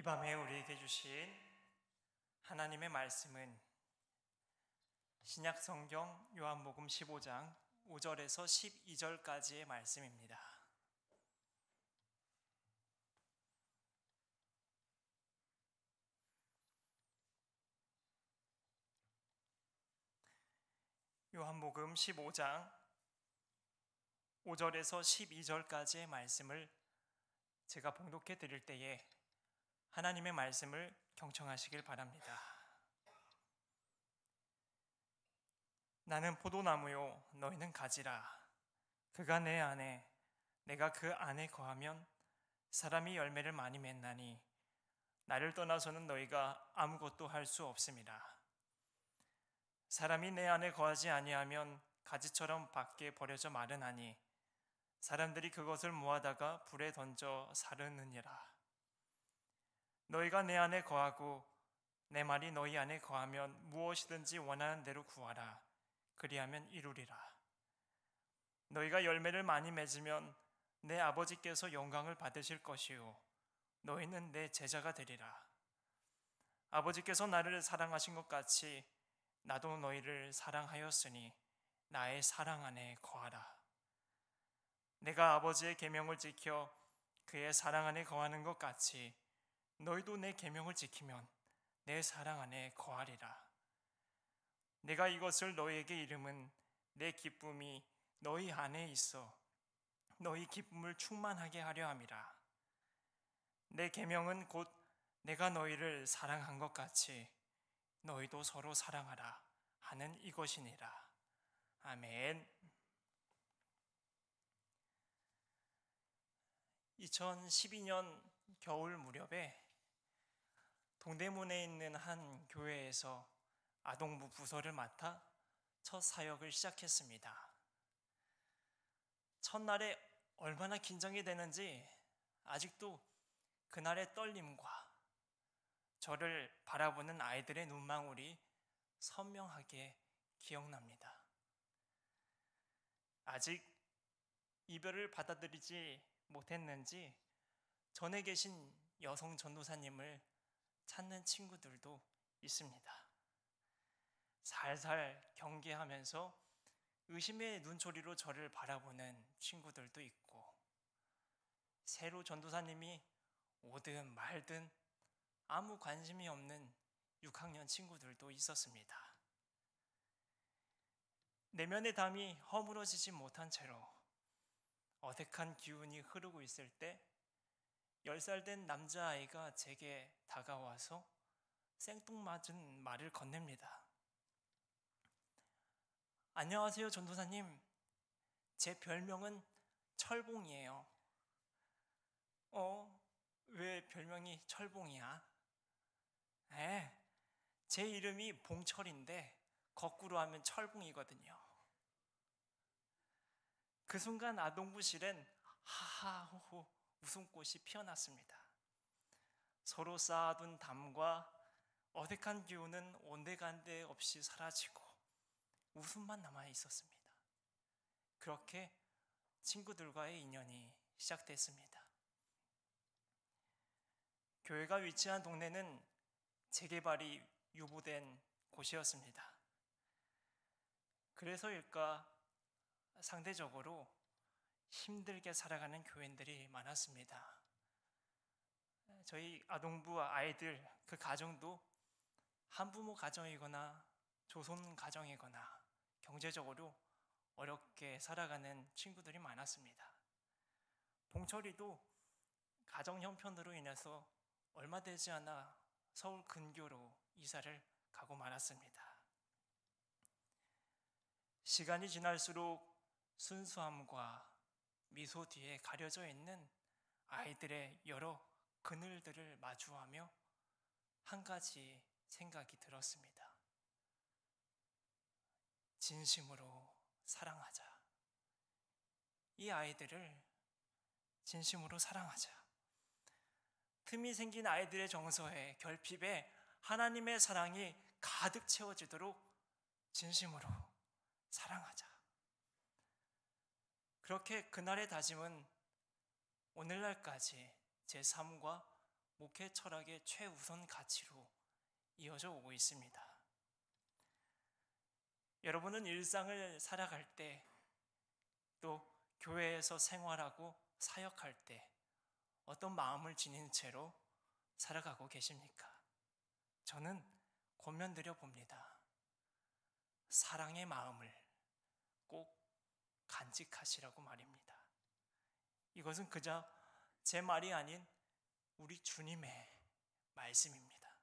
밤에 우리에게 주신 하나님의 말씀은 신약 성경 요한복음 15장 5절에서 12절까지의 말씀입니다. 요한복음 15장 5절에서 12절까지의 말씀을 제가 봉독해 드릴 때에 하나님의 말씀을 경청하시길 바랍니다. 나는 포도나무요 너희는 가지라. 그가 내 안에 내가 그 안에 거하면 사람이 열매를 많이 맺나니 나를 떠나서는 너희가 아무것도 할 수 없음이라. 사람이 내 안에 거하지 아니하면 가지처럼 밖에 버려져 마르나니 사람들이 그것을 모아다가 불에 던져 사르느니라. 너희가 내 안에 거하고 내 말이 너희 안에 거하면 무엇이든지 원하는 대로 구하라. 그리하면 이루리라. 너희가 열매를 많이 맺으면 내 아버지께서 영광을 받으실 것이요 너희는 내 제자가 되리라. 아버지께서 나를 사랑하신 것 같이 나도 너희를 사랑하였으니 나의 사랑 안에 거하라. 내가 아버지의 계명을 지켜 그의 사랑 안에 거하는 것 같이 너희도 내 계명을 지키면 내 사랑 안에 거하리라. 내가 이것을 너희에게 이름은 내 기쁨이 너희 안에 있어 너희 기쁨을 충만하게 하려 함이라. 내 계명은 곧 내가 너희를 사랑한 것 같이 너희도 서로 사랑하라 하는 이것이니라. 아멘. 2012년 겨울 무렵에 동대문에 있는 한 교회에서 아동부 부서를 맡아 첫 사역을 시작했습니다. 첫날에 얼마나 긴장이 되는지 아직도 그날의 떨림과 저를 바라보는 아이들의 눈망울이 선명하게 기억납니다. 아직 이별을 받아들이지 못했는지 전에 계신 여성 전도사님을 찾는 친구들도 있습니다. 살살 경계하면서 의심의 눈초리로 저를 바라보는 친구들도 있고, 새로 전도사님이 오든 말든 아무 관심이 없는 6학년 친구들도 있었습니다. 내면의 담이 허물어지지 못한 채로 어색한 기운이 흐르고 있을 때 10살 된 남자아이가 제게 다가와서 생뚱맞은 말을 건넵니다. 안녕하세요 전도사님, 제 별명은 철봉이에요. 왜 별명이 철봉이야? 제 이름이 봉철인데 거꾸로 하면 철봉이거든요. 그 순간 아동부실엔 하하호호 웃음꽃이 피어났습니다. 서로 쌓아둔 담과 어색한 기운은 온데간데 없이 사라지고 웃음만 남아 있었습니다. 그렇게 친구들과의 인연이 시작됐습니다. 교회가 위치한 동네는 재개발이 유보된 곳이었습니다. 그래서일까 상대적으로 힘들게 살아가는 교인들이 많았습니다. 저희 아동부 아이들 그 가정도 한부모 가정이거나 조손 가정이거나 경제적으로 어렵게 살아가는 친구들이 많았습니다. 봉철이도 가정 형편으로 인해서 얼마 되지 않아 서울 근교로 이사를 가고 말았습니다. 시간이 지날수록 순수함과 미소 뒤에 가려져 있는 아이들의 여러 그늘들을 마주하며 한 가지 생각이 들었습니다. 진심으로 사랑하자. 이 아이들을 진심으로 사랑하자. 틈이 생긴 아이들의 정서에 결핍에 하나님의 사랑이 가득 채워지도록 진심으로 사랑하자. 그렇게 그날의 다짐은 오늘날까지 제 삶과 목회 철학의 최우선 가치로 이어져 오고 있습니다. 여러분은 일상을 살아갈 때, 또 교회에서 생활하고 사역할 때 어떤 마음을 지닌 채로 살아가고 계십니까? 저는 권면드려 봅니다. 사랑의 마음을 꼭 간직하시라고 말입니다. 이것은 그저 제 말이 아닌 우리 주님의 말씀입니다.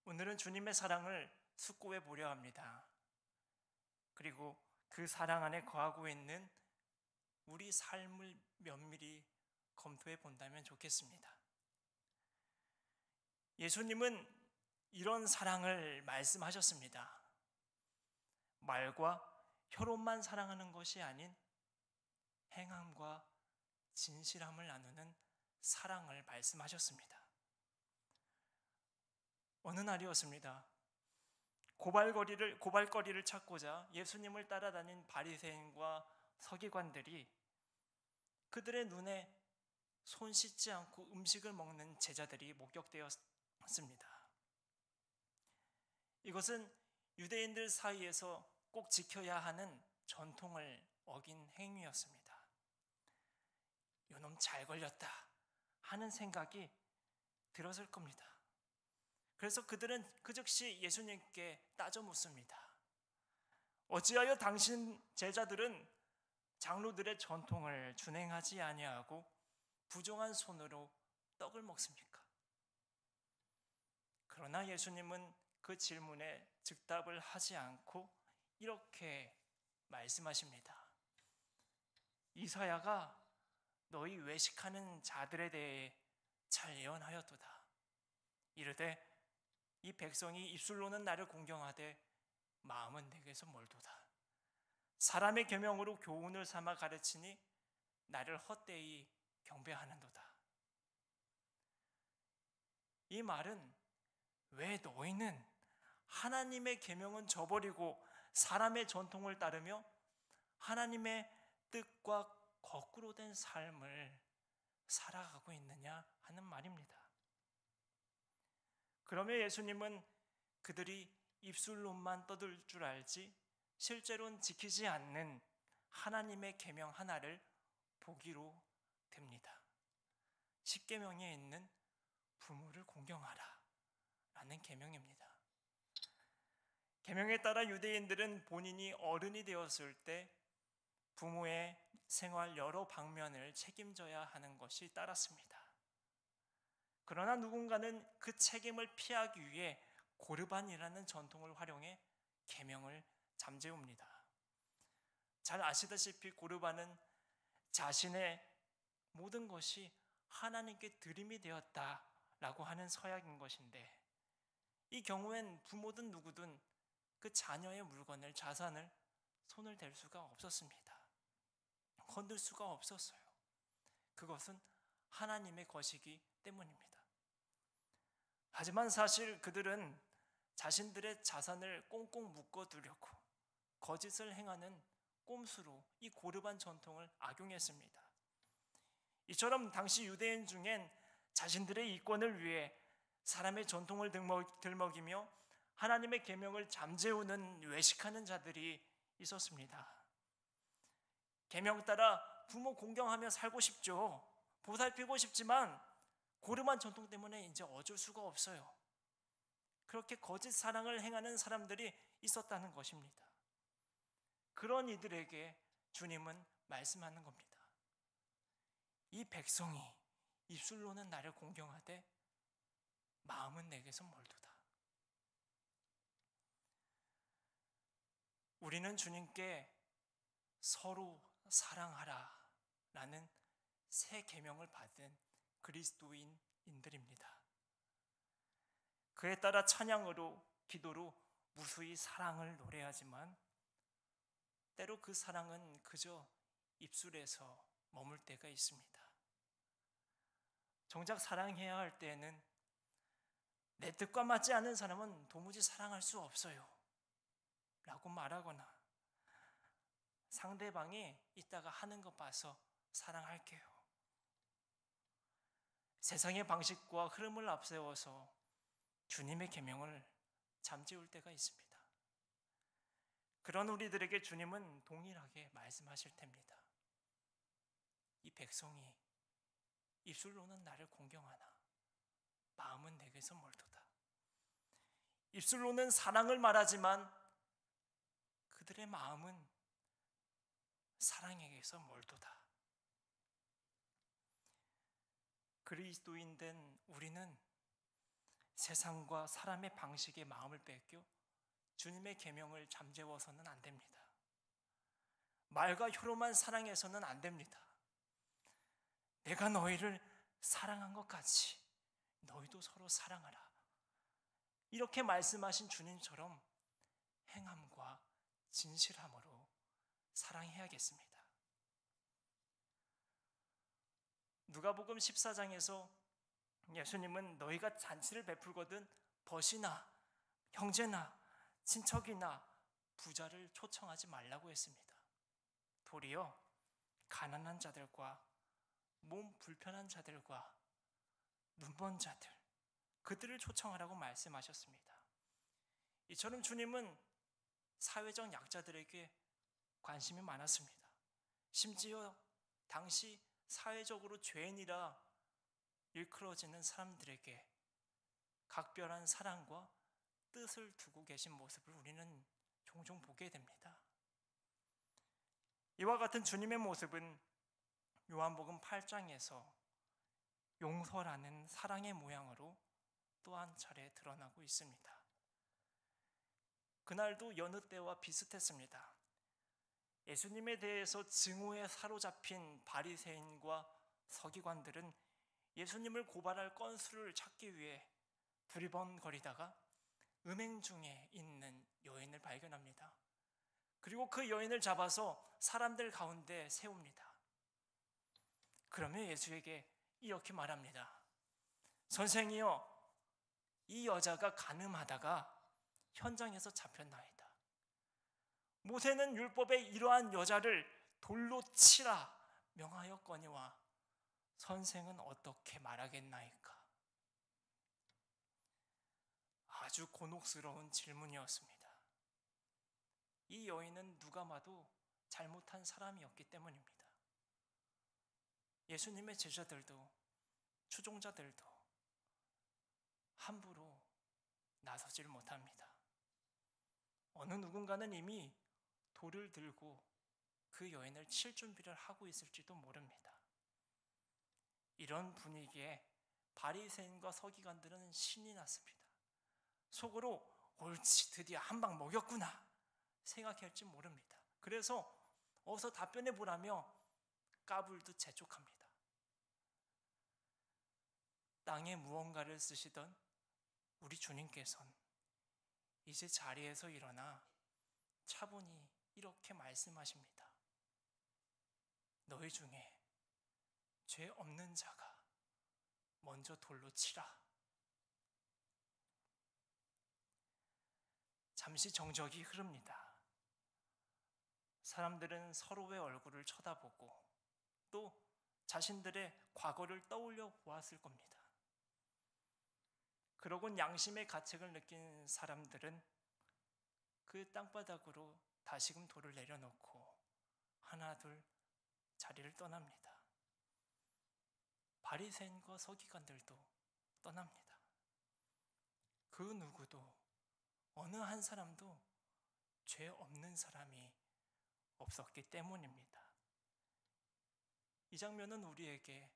오늘은 주님의 사랑을 숙고해 보려 합니다. 그리고 그 사랑 안에 거하고 있는 우리 삶을 면밀히 검토해 본다면 좋겠습니다. 예수님은 이런 사랑을 말씀하셨습니다. 말과 혀로만 사랑하는 것이 아닌 행함과 진실함을 나누는 사랑을 말씀하셨습니다. 어느 날이었습니다. 고발거리를 찾고자 예수님을 따라다닌 바리새인과 서기관들이 그들의 눈에 손 씻지 않고 음식을 먹는 제자들이 목격되었습니다. 이것은 유대인들 사이에서 꼭 지켜야 하는 전통을 어긴 행위였습니다. 요놈 잘 걸렸다 하는 생각이 들었을 겁니다. 그래서 그들은 그 즉시 예수님께 따져 묻습니다. 어찌하여 당신 제자들은 장로들의 전통을 준행하지 아니하고 부정한 손으로 떡을 먹습니까? 그러나 예수님은 그 질문에 즉답을 하지 않고 이렇게 말씀하십니다. 이사야가 너희 외식하는 자들에 대해 잘 예언하였도다. 이르되 이 백성이 입술로는 나를 공경하되 마음은 내게서 멀도다. 사람의 계명으로 교훈을 삼아 가르치니 나를 헛되이 경배하는도다. 이 말은 왜 너희는 하나님의 계명은 저버리고 사람의 전통을 따르며 하나님의 뜻과 거꾸로 된 삶을 살아가고 있느냐 하는 말입니다. 그러며 예수님은 그들이 입술로만 떠들 줄 알지 실제로는 지키지 않는 하나님의 계명 하나를 보기로 됩니다. 십계명에 있는 부모를 공경하라 라는 계명입니다. 계명에 따라 유대인들은 본인이 어른이 되었을 때 부모의 생활 여러 방면을 책임져야 하는 것이 따랐습니다. 그러나 누군가는 그 책임을 피하기 위해 고르반이라는 전통을 활용해 계명을 잠재웁니다. 잘 아시다시피 고르반은 자신의 모든 것이 하나님께 드림이 되었다라고 하는 서약인 것인데, 이 경우엔 부모든 누구든 그 자녀의 물건을, 자산을 손을 댈 수가 없었습니다. 건들 수가 없었어요. 그것은 하나님의 것이기 때문입니다. 하지만 사실 그들은 자신들의 자산을 꽁꽁 묶어두려고 거짓을 행하는 꼼수로 이 고르반 전통을 악용했습니다. 이처럼 당시 유대인 중엔 자신들의 이권을 위해 사람의 전통을 들먹이며 하나님의 계명을 잠재우는 외식하는 자들이 있었습니다. 계명 따라 부모 공경하며 살고 싶죠. 보살피고 싶지만 고르반 전통 때문에 이제 어쩔 수가 없어요. 그렇게 거짓 사랑을 행하는 사람들이 있었다는 것입니다. 그런 이들에게 주님은 말씀하는 겁니다. 이 백성이 입술로는 나를 공경하되 마음은 내게서 멀도다. 우리는 주님께 서로 사랑하라 라는 새 계명을 받은 그리스도인들입니다. 그에 따라 찬양으로, 기도로 무수히 사랑을 노래하지만 때로 그 사랑은 그저 입술에서 머물 때가 있습니다. 정작 사랑해야 할 때에는 내 뜻과 맞지 않는 사람은 도무지 사랑할 수 없어요 라고 말하거나 상대방이 이따가 하는 것 봐서 사랑할게요, 세상의 방식과 흐름을 앞세워서 주님의 계명을 잠재울 때가 있습니다. 그런 우리들에게 주님은 동일하게 말씀하실 텐니다. 이 백성이 입술로는 나를 공경하나 마음은 내게서 멀도다. 입술로는 사랑을 말하지만 그들의 마음은 사랑에게서 멀도다. 그리스도인 된 우리는 세상과 사람의 방식에 마음을 뺏겨 주님의 계명을 잠재워서는 안 됩니다. 말과 혀로만 사랑해서는 안 됩니다. 내가 너희를 사랑한 것 같이 너희도 서로 사랑하라. 이렇게 말씀하신 주님처럼 행함과 진실함으로 사랑해야겠습니다. 누가복음 14장에서 예수님은 너희가 잔치를 베풀거든 벗이나 형제나 친척이나 부자를 초청하지 말라고 했습니다. 도리어 가난한 자들과 몸 불편한 자들과 눈먼 자들, 그들을 초청하라고 말씀하셨습니다. 이처럼 주님은 사회적 약자들에게 관심이 많았습니다. 심지어 당시 사회적으로 죄인이라 일컬어지는 사람들에게 각별한 사랑과 뜻을 두고 계신 모습을 우리는 종종 보게 됩니다. 이와 같은 주님의 모습은 요한복음 8장에서 용서라는 사랑의 모양으로 또 한 차례 드러나고 있습니다. 그날도 여느 때와 비슷했습니다. 예수님에 대해서 증오에 사로잡힌 바리새인과 서기관들은 예수님을 고발할 건수를 찾기 위해 두리번거리다가 음행 중에 있는 여인을 발견합니다. 그리고 그 여인을 잡아서 사람들 가운데 세웁니다. 그러면 예수에게 이렇게 말합니다. 선생이여, 이 여자가 간음하다가 현장에서 잡혔나이다. 모세는 율법에 이러한 여자를 돌로 치라 명하였거니와 선생은 어떻게 말하겠나이까? 아주 곤혹스러운 질문이었습니다. 이 여인은 누가 봐도 잘못한 사람이었기 때문입니다. 예수님의 제자들도 추종자들도 함부로 나서질 못합니다. 어느 누군가는 이미 돌을 들고 그 여인을 칠 준비를 하고 있을지도 모릅니다. 이런 분위기에 바리새인과 서기관들은 신이 났습니다. 속으로 옳지, 드디어 한 방 먹였구나 생각할지 모릅니다. 그래서 어서 답변해 보라며 까불듯 재촉합니다. 땅에 무언가를 쓰시던 우리 주님께서는 이제 자리에서 일어나 차분히 이렇게 말씀하십니다. 너희 중에 죄 없는 자가 먼저 돌로 치라. 잠시 정적이 흐릅니다. 사람들은 서로의 얼굴을 쳐다보고 또 자신들의 과거를 떠올려 보았을 겁니다. 그러곤 양심의 가책을 느낀 사람들은 그 땅바닥으로 다시금 돌을 내려놓고 하나 둘 자리를 떠납니다. 바리새인과 서기관들도 떠납니다. 그 누구도 어느 한 사람도 죄 없는 사람이 없었기 때문입니다. 이 장면은 우리에게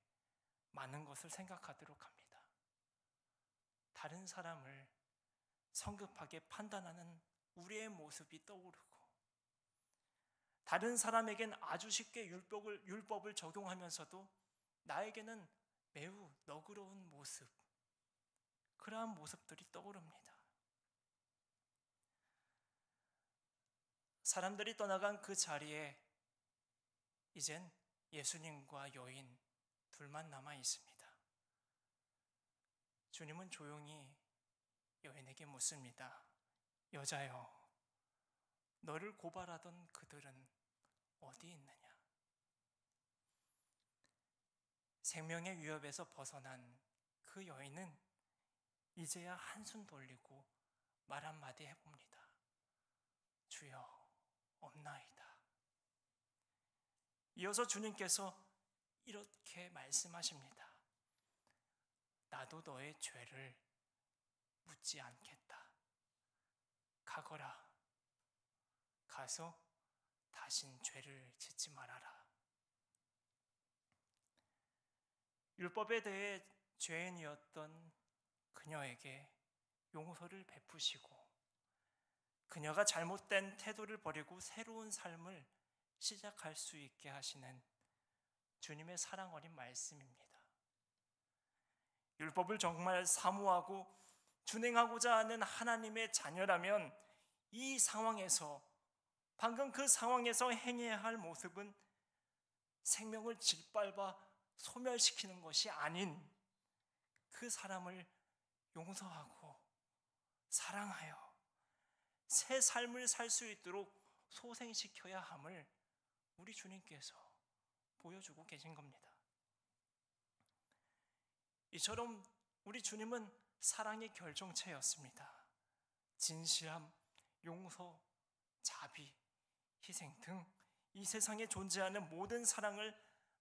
많은 것을 생각하도록 합니다. 다른 사람을 성급하게 판단하는 우리의 모습이 떠오르고 다른 사람에겐 아주 쉽게 율법을 적용하면서도 나에게는 매우 너그러운 모습, 그러한 모습들이 떠오릅니다. 사람들이 떠나간 그 자리에 이젠 예수님과 여인 둘만 남아 있습니다. 주님은 조용히 여인에게 묻습니다. 여자여, 너를 고발하던 그들은 어디 있느냐? 생명의 위협에서 벗어난 그 여인은 이제야 한숨 돌리고 말 한마디 해봅니다. 주여, 없나이다. 이어서 주님께서 이렇게 말씀하십니다. 나도 너의 죄를 묻지 않겠다. 가거라. 가서 다신 죄를 짓지 말아라. 율법에 대해 죄인이었던 그녀에게 용서를 베푸시고 그녀가 잘못된 태도를 버리고 새로운 삶을 시작할 수 있게 하시는 주님의 사랑 어린 말씀입니다. 율법을 정말 사모하고 준행하고자 하는 하나님의 자녀라면 이 상황에서, 방금 그 상황에서 행해야 할 모습은 생명을 짓밟아 소멸시키는 것이 아닌 그 사람을 용서하고 사랑하여 새 삶을 살 수 있도록 소생시켜야 함을 우리 주님께서 보여주고 계신 겁니다. 이처럼 우리 주님은 사랑의 결정체였습니다. 진실함, 용서, 자비, 희생 등 이 세상에 존재하는 모든 사랑을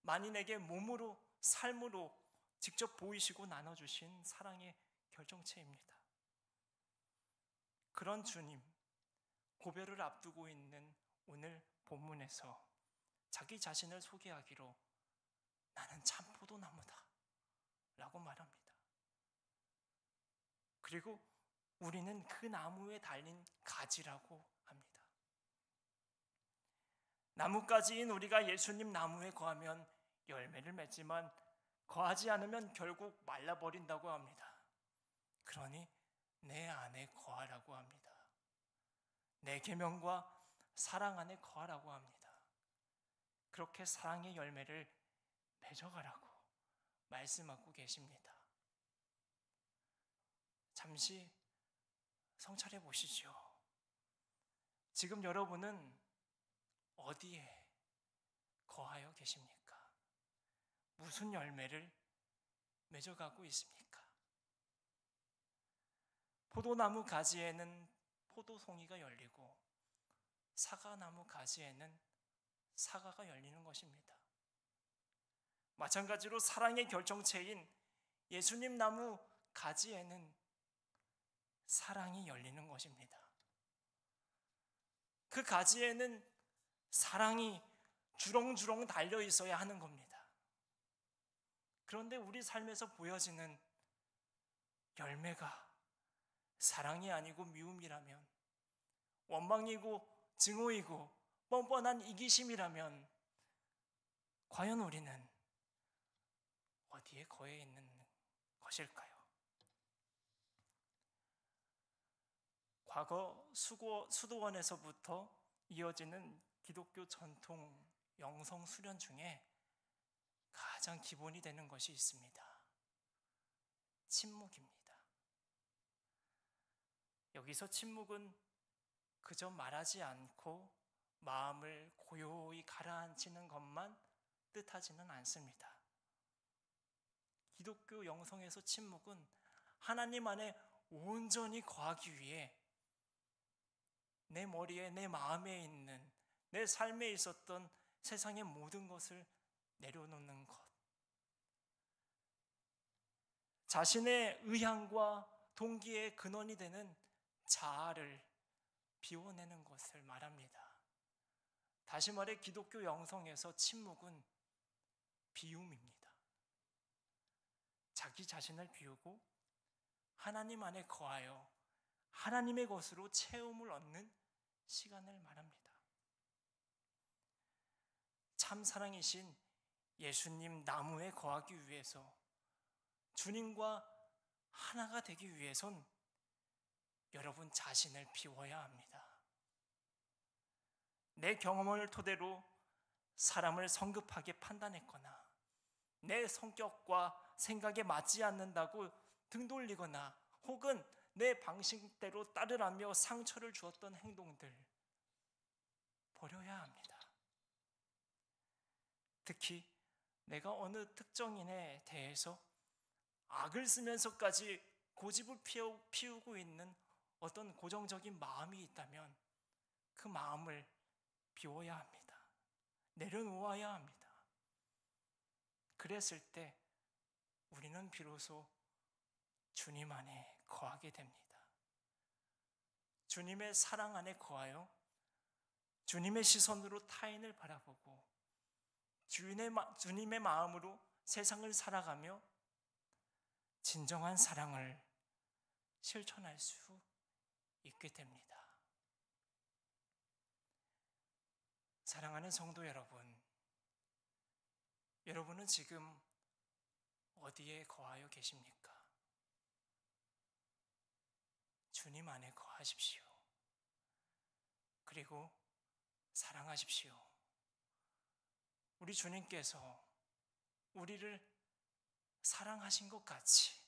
만인에게 몸으로, 삶으로 직접 보이시고 나눠주신 사랑의 결정체입니다. 그런 주님, 고별을 앞두고 있는 오늘 본문에서 자기 자신을 소개하기로 나는 참 포도나무다 라고 말합니다. 그리고 우리는 그 나무에 달린 가지라고 합니다. 나뭇가지인 우리가 예수님 나무에 거하면 열매를 맺지만 거하지 않으면 결국 말라버린다고 합니다. 그러니 내 안에 거하라고 합니다. 내 계명과 사랑 안에 거하라고 합니다. 그렇게 사랑의 열매를 맺어가라고 말씀하고 계십니다. 잠시 성찰해 보시죠. 지금 여러분은 어디에 거하여 계십니까? 무슨 열매를 맺어가고 있습니까? 포도나무 가지에는 포도송이가 열리고 사과나무 가지에는 사과가 열리는 것입니다. 마찬가지로 사랑의 결정체인 예수님 나무 가지에는 사랑이 열리는 것입니다. 그 가지에는 사랑이 주렁주렁 달려 있어야 하는 겁니다. 그런데 우리 삶에서 보여지는 열매가 사랑이 아니고 미움이라면, 원망이고 증오이고 뻔뻔한 이기심이라면 과연 우리는 어디에 거해 있는 것일까요? 과거 수도원에서부터 이어지는 기독교 전통 영성 수련 중에 가장 기본이 되는 것이 있습니다. 침묵입니다. 여기서 침묵은 그저 말하지 않고 마음을 고요히 가라앉히는 것만 뜻하지는 않습니다. 기독교 영성에서 침묵은 하나님 안에 온전히 거하기 위해 내 머리에, 내 마음에 있는, 내 삶에 있었던 세상의 모든 것을 내려놓는 것, 자신의 의향과 동기의 근원이 되는 자아를 비워내는 것을 말합니다. 다시 말해 기독교 영성에서 침묵은 비움입니다. 자기 자신을 비우고 하나님 안에 거하여 하나님의 것으로 체험을 얻는 시간을 말합니다. 참 사랑이신 예수님 나무에 거하기 위해서, 주님과 하나가 되기 위해선 여러분 자신을 비워야 합니다. 내 경험을 토대로 사람을 성급하게 판단했거나 내 성격과 생각에 맞지 않는다고 등 돌리거나 혹은 내 방식대로 따르라며 상처를 주었던 행동들 버려야 합니다. 특히 내가 어느 특정인에 대해서 악을 쓰면서까지 고집을 피우고 있는 어떤 고정적인 마음이 있다면 그 마음을 비워야 합니다. 내려놓아야 합니다. 그랬을 때 우리는 비로소 주님 안에 거하게 됩니다. 주님의 사랑 안에 거하여 주님의 시선으로 타인을 바라보고 주님의 마음으로 세상을 살아가며 진정한 사랑을 실천할 수 있게 됩니다. 사랑하는 성도 여러분, 여러분은 지금 어디에 거하여 계십니까? 주님 안에 거하십시오. 그리고 사랑하십시오. 우리 주님께서 우리를 사랑하신 것 같이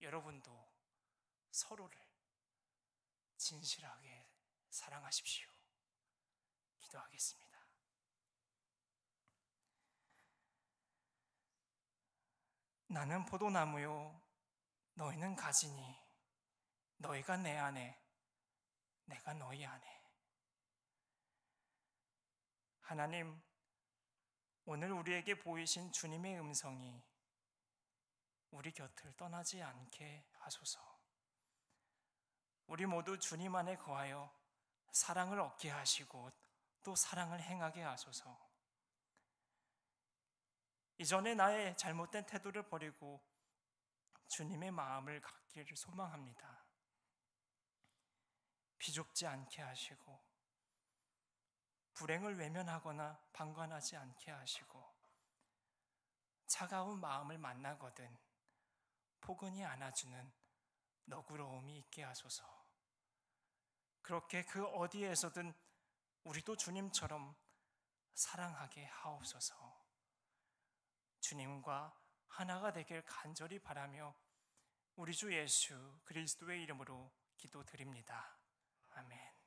여러분도 서로를 진실하게 사랑하십시오. 기도하겠습니다. 나는 포도나무요, 너희는 가지니 너희가 내 안에, 내가 너희 안에. 하나님, 오늘 우리에게 보이신 주님의 음성이 우리 곁을 떠나지 않게 하소서. 우리 모두 주님 안에 거하여 사랑을 얻게 하시고 또 사랑을 행하게 하소서. 이전에 나의 잘못된 태도를 버리고 주님의 마음을 갖기를 소망합니다. 비좁지 않게 하시고 불행을 외면하거나 방관하지 않게 하시고 차가운 마음을 만나거든 포근히 안아주는 너그러움이 있게 하소서. 그렇게 그 어디에서든 우리도 주님처럼 사랑하게 하옵소서. 주님과 하나가 되길 간절히 바라며 우리 주 예수 그리스도의 이름으로 기도드립니다. 아멘.